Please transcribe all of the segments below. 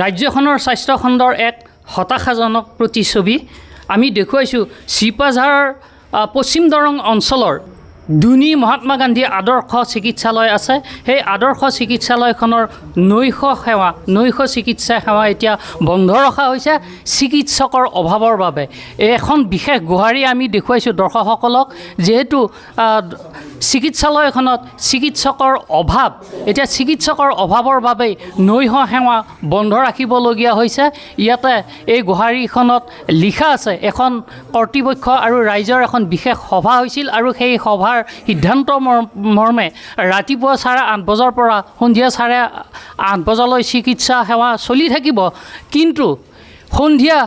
ৰাজ্যখনৰ স্বাস্থ্য খণ্ডৰ এক হতাশাজনক প্ৰতিচ্ছবি আমি দেখুৱাইছোঁ চিপাঝাৰ পশ্চিম দৰং অঞ্চলৰ দুনি মহাত্মা গান্ধী আদৰ্শ চিকিৎসালয় আছে। সেই আদৰ্শ চিকিৎসালয়খনৰ নৈশ চিকিৎসা সেৱা এতিয়া বন্ধ ৰখা হৈছে চিকিৎসকৰ অভাৱৰ বাবে। এখন বিশেষ গুহাৰি আমি দেখুৱাইছোঁ দৰ্শকসকলক, যিহেতু চিকিৎসালয়খনত চিকিৎসকৰ অভাৱ। এতিয়া চিকিৎসকৰ অভাৱৰ বাবেই নৈশ সেৱা বন্ধ ৰাখিবলগীয়া হৈছে। ইয়াতে এই গুহাৰিখনত লিখা আছে, এখন কৰ্তৃপক্ষ আৰু ৰাইজৰ এখন বিশেষ সভা হৈছিল আৰু সেই সভাৰ সিদ্ধান্ত মৰ্মে ৰাতিপুৱা 8:30 বজাৰ পৰা সন্ধিয়া 8:30 বজালৈ চিকিৎসা সেৱা চলি থাকিব। কিন্তু সন্ধিয়া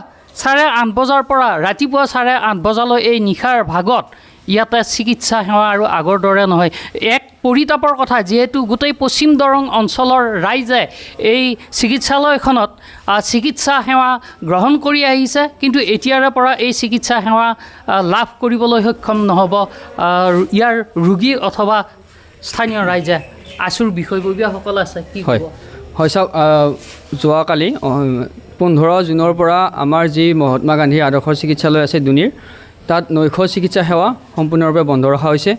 8:30 বজাৰ পৰা ৰাতিপুৱা 8:30 বজালৈ এই নিশাৰ ভাগত ইয়াতে চিকিৎসা সেৱা আৰু আগৰ দৰে নহয়। এক পৰিতাপৰ কথা, যিহেতু গোটেই পশ্চিম দৰং অঞ্চলৰ ৰাইজে এই চিকিৎসালয়খনত চিকিৎসা সেৱা গ্ৰহণ কৰি আহিছে, কিন্তু এতিয়াৰে পৰা এই চিকিৎসা সেৱা লাভ কৰিবলৈ সক্ষম নহ'ব ইয়াৰ ৰোগী অথবা স্থানীয় ৰাইজে। আছুৰ বিষয়ববীয়াসকল আছে, কি ক'ব? হয় চাওক, যোৱাকালি 15 জুনৰ পৰা আমাৰ যি মহাত্মা গান্ধী আদৰ্শ চিকিৎসালয় আছে দুনিৰ, তাত নৈশ চিকিৎসা সেৱা সম্পূৰ্ণৰূপে বন্ধ ৰখা হৈছে।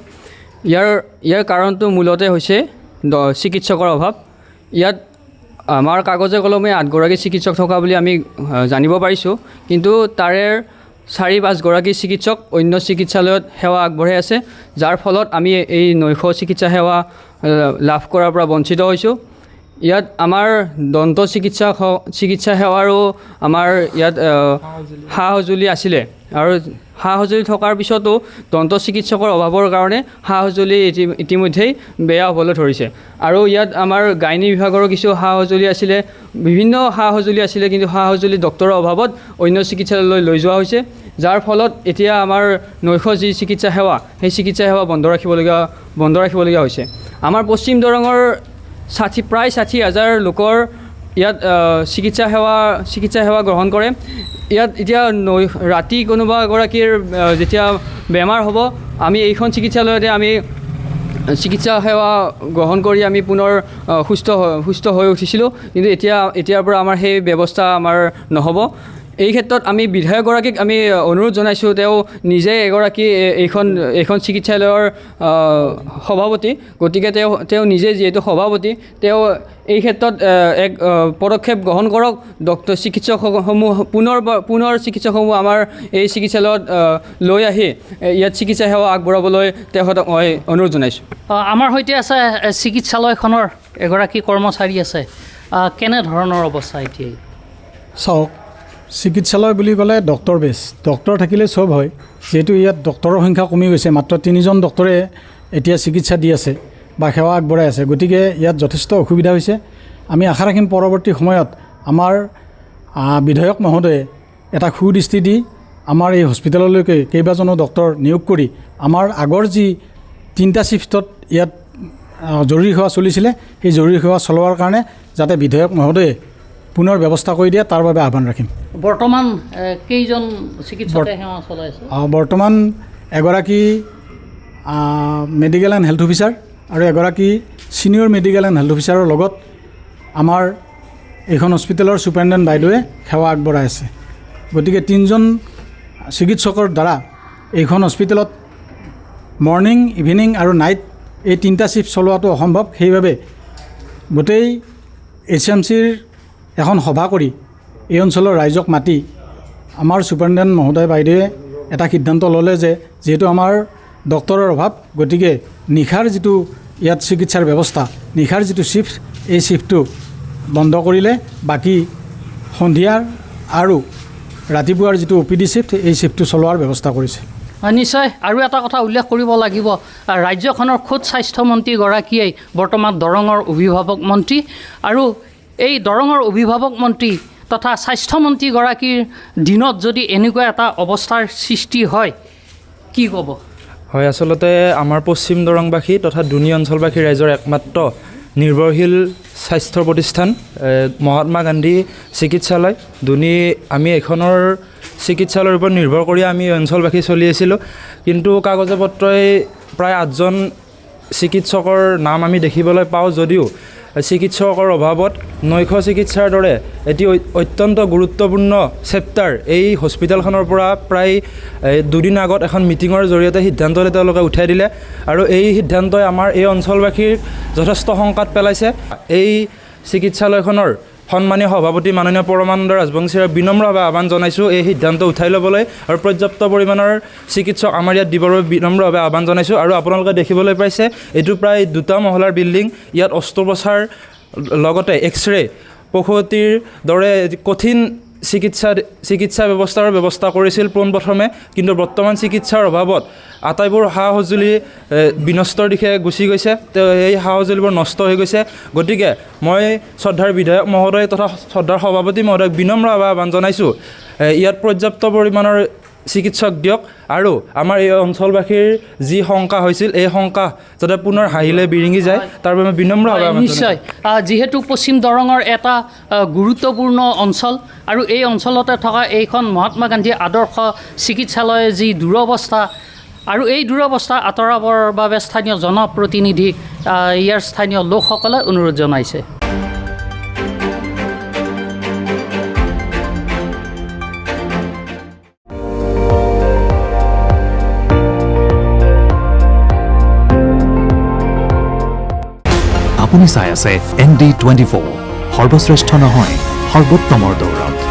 ইয়াৰ কাৰণটো মূলতে হৈছে চিকিৎসকৰ অভাৱ। ইয়াত আমাৰ কাগজে কলমে 8 গৰাকী চিকিৎসক থকা বুলি আমি জানিব পাৰিছোঁ, কিন্তু তাৰে 4-5 গৰাকী চিকিৎসক অন্য চিকিৎসালয়ত সেৱা আগবঢ়াই আছে, যাৰ ফলত আমি এই নৈশ চিকিৎসা সেৱা লাভ কৰাৰ পৰা বঞ্চিত হৈছোঁ। ইয়াত আমাৰ দন্ত চিকিৎসা সেৱাৰো আমাৰ ইয়াত সা সঁজুলি আছিলে, আৰু সা সঁজুলি থকাৰ পিছতো দন্ত চিকিৎসকৰ অভাৱৰ কাৰণে সা সঁজুলি ইতিমধ্যেই বেয়া হ'বলৈ ধৰিছে। আৰু ইয়াত আমাৰ গাইনী বিভাগৰো কিছু সা সঁজুলি আছিলে, বিভিন্ন সা সঁজুলি আছিলে, কিন্তু সা সঁজুলি ডক্তৰৰ অভাৱত অন্য চিকিৎসালয়লৈ লৈ যোৱা হৈছে, যাৰ ফলত এতিয়া আমাৰ নৈশ যি চিকিৎসা সেৱা, সেই চিকিৎসা সেৱা বন্ধ ৰাখিবলগীয়া হৈছে। আমাৰ পশ্চিম দৰঙৰ প্ৰায় 60,000 লোকৰ ইয়াত চিকিৎসা সেৱা গ্ৰহণ কৰে। ইয়াত এতিয়া ৰাতি কোনোবা এগৰাকীৰ যেতিয়া বেমাৰ হ'ব, আমি এইখন চিকিৎসালয়তে আমি চিকিৎসা সেৱা গ্ৰহণ কৰি আমি পুনৰ সুস্থ হৈ উঠিছিলোঁ, কিন্তু এতিয়াৰ পৰা আমাৰ সেই ব্যৱস্থা আমাৰ নহ'ব। এই ক্ষেত্ৰত আমি বিধায়কগৰাকীক আমি অনুৰোধ জনাইছোঁ, তেওঁ নিজে এগৰাকী এইখন চিকিৎসালয়ৰ সভাপতি, গতিকে তেওঁ নিজে যিহেতু সভাপতি, তেওঁ এই ক্ষেত্ৰত এক পদক্ষেপ গ্ৰহণ কৰক। চিকিৎসকসমূহ পুনৰ চিকিৎসকসমূহ আমাৰ এই চিকিৎসালয়ত লৈ আহি ইয়াত চিকিৎসা সেৱা আগবঢ়াবলৈ তেখেতক মই অনুৰোধ জনাইছোঁ। আমাৰ সৈতে আছে চিকিৎসালয়খনৰ এগৰাকী কৰ্মচাৰী আছে, কেনেধৰণৰ অৱস্থা এতিয়া? চাওক, চিকিৎসালয় বুলি ক'লে ডক্টৰ বেছ, ডক্টৰ থাকিলে চব হয়। যিহেতু ইয়াত ডক্টৰৰ সংখ্যা কমি গৈছে, মাত্ৰ 3জন ডক্টৰে এতিয়া চিকিৎসা দি আছে বা সেৱা আগবঢ়াই আছে, গতিকে ইয়াত যথেষ্ট অসুবিধা হৈছে। আমি আশা ৰাখিম পৰৱৰ্তী সময়ত আমাৰ বিধায়ক মহোদয়ে এটা সুদৃষ্টি দি আমাৰ এই হস্পিটেললৈকে কেইবাজনো ডক্টৰ নিয়োগ কৰি আমাৰ আগৰ যি 3টা শ্বিফ্টত ইয়াত জৰুৰী সেৱা চলিছিলে, সেই জৰুৰী সেৱা চলোৱাৰ কাৰণে যাতে বিধায়ক মহোদয়ে পুনৰ ব্যৱস্থা কৰি দিয়ে, তাৰ বাবে আহ্বান ৰাখিম। বৰ্তমান কেইজন চিকিৎসকে সেৱা চলাই আছে? বৰ্তমান এগৰাকী মেডিকেল এণ্ড হেল্থ অফিচাৰ আৰু এগৰাকী ছিনিয়ৰ মেডিকেল এণ্ড হেল্থ অফিচাৰৰ লগত আমাৰ এইখন হস্পিটেলৰ ছুপাৰিণ্টেণ্ডেণ্ট বাইদেৱে সেৱা আগবঢ়াই আছে। গতিকে 3জন চিকিৎসকৰ দ্বাৰা এইখন হস্পিটেলত মৰ্ণিং, ইভিনিং আৰু নাইট এই 3টা শ্বিফ্ট চলোৱাটো অসম্ভৱ। সেইবাবে গোটেই HMCৰ এখন সভা কৰি এই অঞ্চলৰ ৰাইজক মাতি আমাৰ ছুপাৰিণ্টেণ্ডেণ্ট মহোদয় বাইদেৱে এটা সিদ্ধান্ত ল'লে যে যিহেতু আমাৰ ডক্টৰৰ অভাৱ, গতিকে নিশাৰ যিটো ইয়াত চিকিৎসাৰ ব্যৱস্থা, নিশাৰ যিটো শ্বিফ্ট, এই শ্বিফ্টটো বন্ধ কৰিলে বাকী সন্ধিয়াৰ আৰু ৰাতিপুৱাৰ যিটো OPD শ্বিফ্ট, এই শ্বিফ্টটো চলোৱাৰ ব্যৱস্থা কৰিছে। নিশ্চয়। আৰু এটা কথা উল্লেখ কৰিব লাগিব, ৰাজ্যখনৰ খোদ স্বাস্থ্যমন্ত্ৰীগৰাকীয়ে বৰ্তমান দৰঙৰ অভিভাৱক মন্ত্ৰী, আৰু এই দৰঙৰ অভিভাৱক মন্ত্ৰী তথা স্বাস্থ্যমন্ত্ৰীগৰাকীৰ দিনত যদি এনেকুৱা এটা অৱস্থাৰ সৃষ্টি হয়, কি ক'ব? হয়, আচলতে আমাৰ পশ্চিম দৰংবাসী তথা দুনি অঞ্চলবাসী ৰাইজৰ একমাত্ৰ নিৰ্ভৰশীল স্বাস্থ্য প্ৰতিষ্ঠান মহাত্মা গান্ধী চিকিৎসালয় দুনি। আমি এইখনৰ চিকিৎসালয়ৰ ওপৰত নিৰ্ভৰ কৰি আমি অঞ্চলবাসী চলি আছিলোঁ, কিন্তু কাগজে পত্ৰই প্ৰায় 8জন চিকিৎসকৰ নাম আমি দেখিবলৈ পাওঁ, যদিও চিকিৎসকৰ অভাৱত নৈশ চিকিৎসাৰ দৰে এটি অত্যন্ত গুৰুত্বপূৰ্ণ চেপ্টাৰ এই হস্পিটেলখনৰ পৰা প্ৰায় 2 দিন আগত এখন মিটিঙৰ জৰিয়তে সিদ্ধান্তলৈ তেওঁলোকে উঠাই দিলে আৰু এই সিদ্ধান্তই আমাৰ এই অঞ্চলবাসীৰ যথেষ্ট শংকাত পেলাইছে। এই চিকিৎসালয়খনৰ সন্মানীয় সভাপতি মাননীয় পৰমানন্দ ৰাজবংশীৰ বিনম্ৰভাৱে আহ্বান জনাইছোঁ এই সিদ্ধান্ত উঠাই ল'বলৈ আৰু পৰ্যাপ্ত পৰিমাণৰ চিকিৎসক আমাৰ ইয়াত দিবৰ বাবে বিনম্ৰভাৱে আহ্বান জনাইছোঁ। আৰু আপোনালোকে দেখিবলৈ পাইছে এইটো প্ৰায় 2টা মহলাৰ বিল্ডিং। ইয়াত অস্ত্ৰোপচাৰ লগতে এক্সৰে প্ৰসূতিৰ দৰে কঠিন চিকিৎসা ব্যৱস্থা কৰিছিল পোনপ্ৰথমে, কিন্তু বৰ্তমান চিকিৎসাৰ অভাৱত আটাইবোৰ সা সঁজুলি বিনষ্টৰ দিশে গুচি গৈছে। এই সা সঁজুলিবোৰ নষ্ট হৈ গৈছে। গতিকে মই শ্ৰদ্ধাৰ বিধায়ক মহোদয় তথা শ্ৰদ্ধাৰ সভাপতি মহোদয়ক বিনম্ৰভাৱে আহ্বান জনাইছোঁ ইয়াত পৰ্যাপ্ত পৰিমাণৰ চিকিৎসক দিয়ক আৰু আমাৰ এই অঞ্চলবাসীৰ যি শংকা হৈছিল এই শংকা যাতে পুনৰ হাঁহিলে বিৰিঙি যায় তাৰ বাবে বিনম্ৰভাৱে নিশ্চয়। যিহেতু পশ্চিম দৰঙৰ এটা গুৰুত্বপূৰ্ণ অঞ্চল আৰু এই অঞ্চলতে থকা এইখন মহাত্মা গান্ধী আদৰ্শ চিকিৎসালয়ৰ যি দুৰৱস্থা আৰু এই দুৰৱস্থা আঁতৰাবৰ বাবে স্থানীয় জনপ্ৰতিনিধিক ইয়াৰ স্থানীয় লোকসকলে অনুৰোধ জনাইছে। আপুনি চাই আছে ND24 সৰ্বশ্ৰেষ্ঠ নহয় সৰ্বোত্তমৰ দৌৰত।